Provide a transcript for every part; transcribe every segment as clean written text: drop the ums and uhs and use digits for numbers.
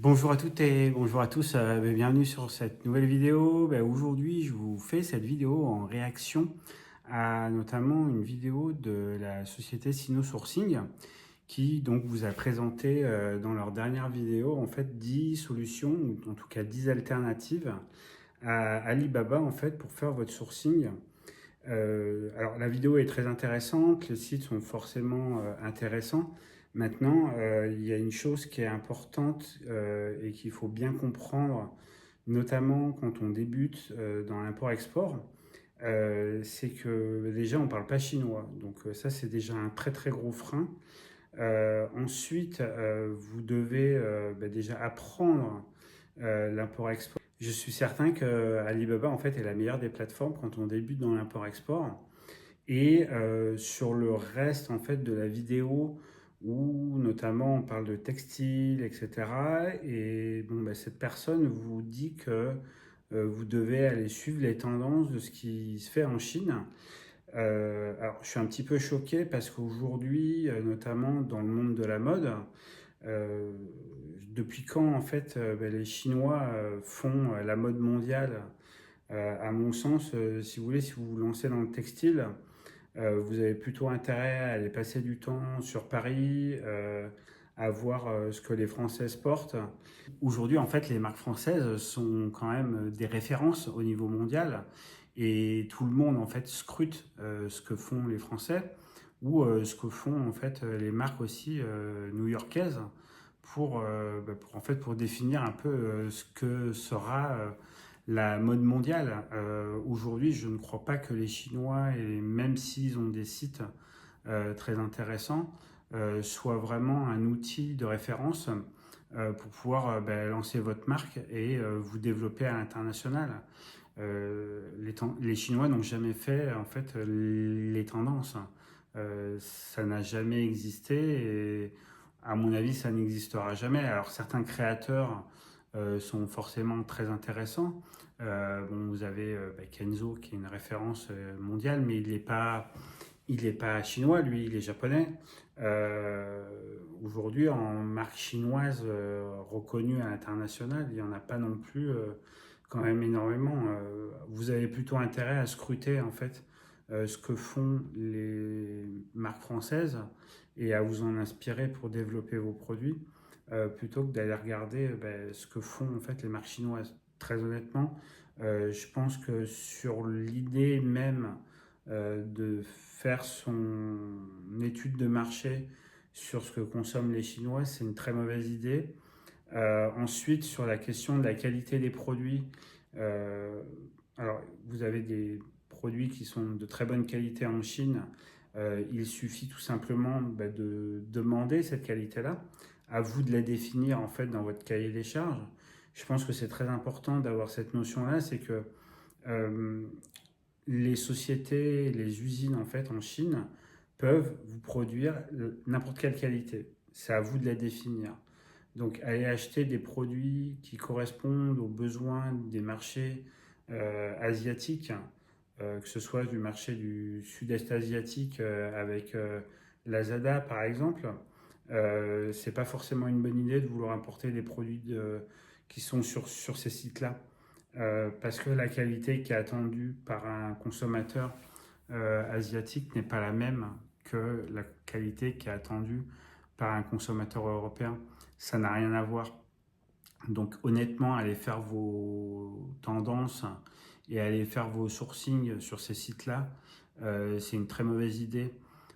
Bonjour à toutes et bonjour à tous, bienvenue sur cette nouvelle vidéo. Aujourd'hui, je vous fais cette vidéo en réaction à notamment une vidéo de la société Sinosourcing qui donc vous a présenté dans leur dernière vidéo en fait 10 solutions ou en tout cas 10 alternatives à Alibaba en fait pour faire votre sourcing. Alors la vidéo est très intéressante, les sites sont forcément intéressants. Maintenant, il y a une chose qui est importante et qu'il faut bien comprendre, notamment quand on débute dans l'import-export, c'est que déjà on ne parle pas chinois. Donc ça c'est déjà un très très gros frein. Ensuite, vous devez déjà apprendre l'import-export. Je suis certain que Alibaba en fait est la meilleure des plateformes quand on débute dans l'import-export. Et sur le reste en fait de la vidéo où notamment on parle de textile, etc. Et bon, cette personne vous dit que vous devez aller suivre les tendances de ce qui se fait en Chine. Alors je suis un petit peu choqué parce qu'aujourd'hui, notamment dans le monde de la mode, euh, depuis quand en fait les Chinois font la mode mondiale. À mon sens, si vous voulez, si vous vous lancez dans le textile, vous avez plutôt intérêt à aller passer du temps sur Paris, à voir ce que les Françaises portent. Aujourd'hui, en fait, les marques françaises sont quand même des références au niveau mondial et tout le monde, en fait, scrute ce que font les Français ou ce que font, en fait, les marques aussi new-yorkaises pour définir un peu ce que sera la mode mondiale. Aujourd'hui, je ne crois pas que les Chinois, et même s'ils ont des sites très intéressants, soient vraiment un outil de référence pour pouvoir lancer votre marque et vous développer à l'international. Les Chinois n'ont jamais fait en fait les tendances. Ça n'a jamais existé et à mon avis ça n'existera jamais. Alors certains créateurs sont forcément très intéressants. Bon, vous avez Kenzo qui est une référence mondiale, mais il est pas chinois, lui, il est japonais. Aujourd'hui, en marque chinoise reconnue à l'international, il n'y en a pas non plus quand même énormément. Vous avez plutôt intérêt à scruter en fait ce que font les marques françaises et à vous en inspirer pour développer vos produits plutôt que d'aller regarder ce que font en fait les marques chinoises. Très honnêtement, je pense que sur l'idée même de faire son étude de marché sur ce que consomment les Chinois, c'est une très mauvaise idée. Ensuite, sur la question de la qualité des produits, euh, alors vous avez des produits qui sont de très bonne qualité en Chine. Il suffit tout simplement de demander cette qualité-là. À vous de la définir en fait dans votre cahier des charges. Je pense que c'est très important d'avoir cette notion-là, c'est que euh, les sociétés, les usines en fait en Chine peuvent vous produire n'importe quelle qualité. C'est à vous de la définir. Donc aller acheter des produits qui correspondent aux besoins des marchés asiatiques, que ce soit du marché du sud-est asiatique avec Lazada par exemple, c'est pas forcément une bonne idée de vouloir importer des produits qui sont sur ces sites-là. Parce que la qualité qui est attendue par un consommateur asiatique n'est pas la même que la qualité qui est attendue par un consommateur européen. Ça n'a rien à voir. Donc honnêtement, allez faire vos tendances et allez faire vos sourcings sur ces sites-là, c'est une très mauvaise idée.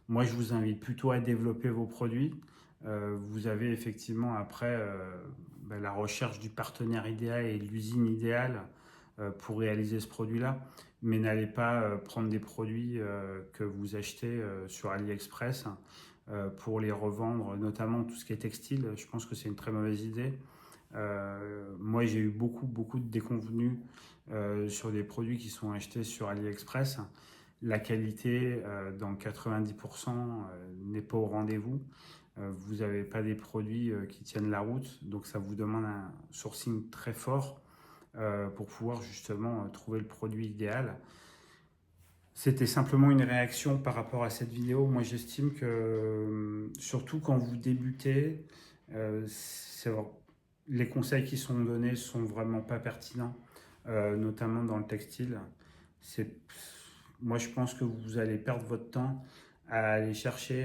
Moi, je vous invite plutôt à développer vos produits. Vous avez effectivement après la recherche du partenaire idéal et de l'usine idéale pour réaliser ce produit-là. Mais n'allez pas prendre des produits que vous achetez sur AliExpress pour les revendre, notamment tout ce qui est textile. Je pense que c'est une très mauvaise idée. Moi, j'ai eu beaucoup de déconvenus sur des produits qui sont achetés sur AliExpress. La qualité, dans 90%, n'est pas au rendez-vous. Vous n'avez pas des produits qui tiennent la route, donc ça vous demande un sourcing très fort pour pouvoir justement trouver le produit idéal. C'était simplement une réaction par rapport à cette vidéo. Moi, j'estime que, surtout quand vous débutez, c'est les conseils qui sont donnés sont vraiment pas pertinents, notamment dans le textile. C'est, moi, je pense que vous allez perdre votre temps à aller chercher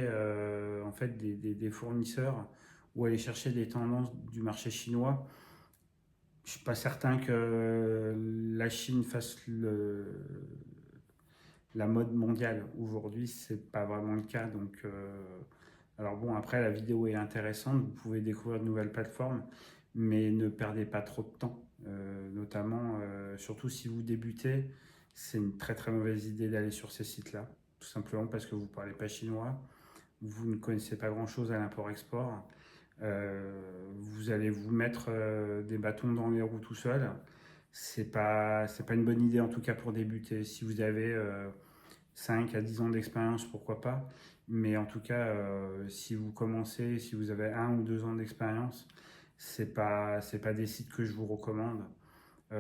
en fait des fournisseurs ou aller chercher des tendances du marché chinois. Je suis pas certain que la Chine fasse la mode mondiale. Aujourd'hui, c'est pas vraiment le cas. Donc, alors bon, après, la vidéo est intéressante. Vous pouvez découvrir de nouvelles plateformes, mais ne perdez pas trop de temps. Notamment, surtout si vous débutez, c'est une très très mauvaise idée d'aller sur ces sites-là. Tout simplement parce que vous ne parlez pas chinois, vous ne connaissez pas grand-chose à l'import-export. Vous allez vous mettre des bâtons dans les roues tout seul. C'est pas une bonne idée en tout cas pour débuter. Si vous avez 5 à 10 ans d'expérience, pourquoi pas. Mais en tout cas, si vous commencez, si vous avez 1 ou 2 ans d'expérience, c'est pas des sites que je vous recommande.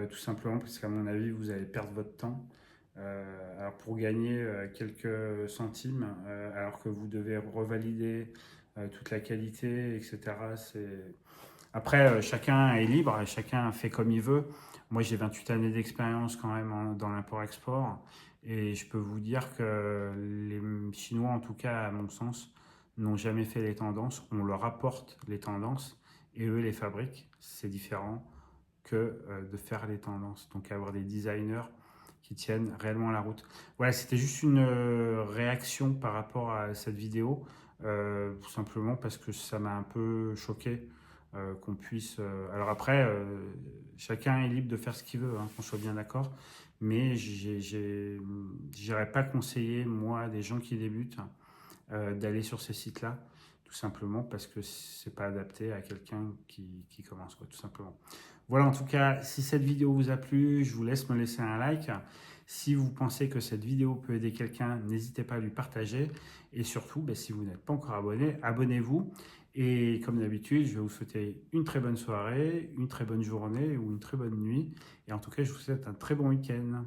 Tout simplement parce qu'à mon avis, vous allez perdre votre temps. Alors pour gagner quelques centimes, alors que vous devez revalider toute la qualité, etc. Après, chacun est libre et chacun fait comme il veut. Moi, j'ai 28 années d'expérience quand même dans l'import-export. Et je peux vous dire que les Chinois, en tout cas, à mon sens, n'ont jamais fait les tendances. On leur apporte les tendances et eux les fabriquent. C'est différent que de faire les tendances. Donc avoir des designers qui tiennent réellement la route. Voilà, c'était juste une réaction par rapport à cette vidéo, tout simplement parce que ça m'a un peu choqué qu'on puisse... alors après, chacun est libre de faire ce qu'il veut, hein, qu'on soit bien d'accord, mais j'irais pas conseiller, moi, des gens qui débutent, d'aller sur ces sites-là, tout simplement parce que c'est pas adapté à quelqu'un qui commence, quoi, tout simplement. Voilà, en tout cas, si cette vidéo vous a plu, je vous laisse me laisser un like. Si vous pensez que cette vidéo peut aider quelqu'un, n'hésitez pas à lui partager. Et surtout, ben, si vous n'êtes pas encore abonné, abonnez-vous. Et comme d'habitude, je vais vous souhaiter une très bonne soirée, une très bonne journée ou une très bonne nuit. Et en tout cas, je vous souhaite un très bon week-end.